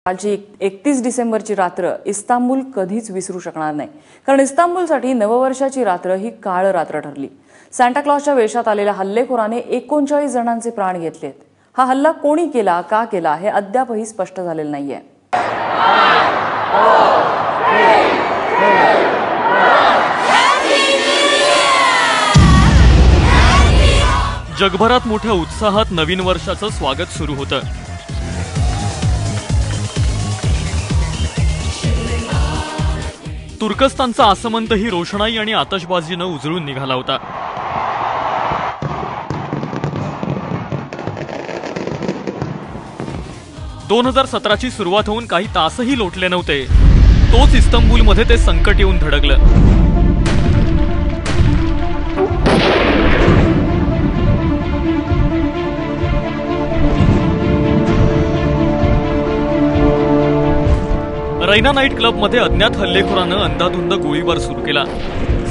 कालची 31 डिसेंबरची रात्र इस्तांबूल कधीच विसरू शकणार नाही, कारण इस्तांबूलसाठी नववर्षाची रात्र ही काळ रात्र ठरली। सांता क्लॉजच्या वेशात आलेल्या हल्लेखोराने 39 जणांचे प्राण घेतलेत। हा हल्ला कोणी केला, का केला हे अद्यापही स्पष्ट झालेलं नाहीये। जगभरात मोठ्या उत्साहात नवीन वर्षाचं स्वागत सुरू होतं। तुर्कस्तानचा आसमंतही रोषणाई आणि आतषबाजीनं उजळून निघाला होता। दोन 2017ची सुरुवात होऊन काही तासही लोटले नव्हते, तोच इस्तांबूलमध्ये ते संकट येऊन धडकलं। रैना नाईट क्लबमध्ये अज्ञात हल्लेखोरानं अंधाधुंद गोळीबार सुरू केला।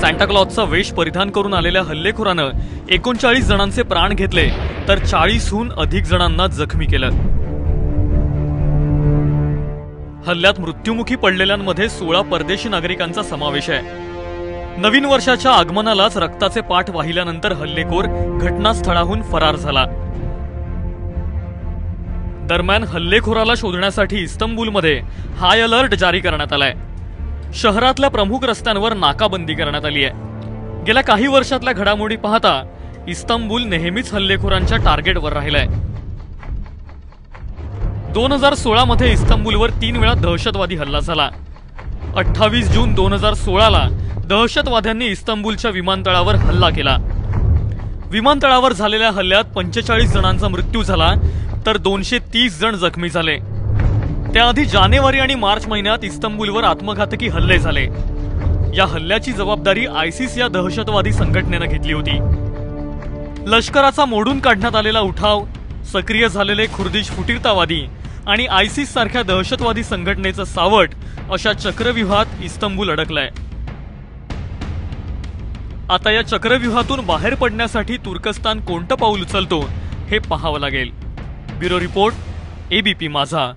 सांता क्लॉजचा वेश परिधान करून आलेल्या हल्लेखोरानं 39 जणांचे प्राण घेतले, तर 40हून अधिक जणांना जखमी केलं। हल्ल्यात मृत्युमुखी पडलेल्यांमध्ये 16 परदेशी नागरिकांचा समावेश आहे। नवीन वर्षाच्या आगमनालाच रक्ताचे पाठ वाहिल्यानंतर हल्लेखोर घटनास्थळाहून फरार झाला। दरम्यान हल्लेखोराला शोधण्यासाठी इस्तांबूलमध्ये हाय अलर्ट जारी करण्यात आलाय। शहरातल्या प्रमुख रस्त्यांवर नाकाबंदी करण्यात आली आहे। गेल्या काही वर्षातल्या घडामोडी पाहता इस्तांबूल नेहमीच हल्लेखोरांच्या टार्गेटवर राहिलाय। 2016 मध्ये इस्तांबूलवर 3 वेळा दहशतवादी हल्ला झाला। 28 जून 2016ला दहशतवाद्यांनी इस्तांबूलच्या विमानतळावर हल्ला केला। विमानतळावर झालेल्या हल्ल्यात 45 जणांचा मृत्यू झाला, तर 230 जण जखमी झाले। त्याआधी जानेवारी आणि मार्च महिन्यात इस्तांबूलवर आत्मघातकी हल्ले झाले। या हल्ल्याची जबाबदारी आयसिस या दहशतवादी संघटनेनं घेतली होती। लष्कराचा मोडून काढण्यात आलेला उठाव, सक्रिय झालेले खुर्दिश फुटीरतावादी आणि आयसिस सारख्या दहशतवादी संघटनेचं सावट अशा चक्रव्यूहात इस्तांबूल अडकलंय। आता या चक्रव्यूहातून बाहेर पडण्यासाठी तुर्कस्तान कोणतं पाऊल उचलतो हे पाहावं लागेल। ब्युरो रिपोर्ट, एबीपी माझा।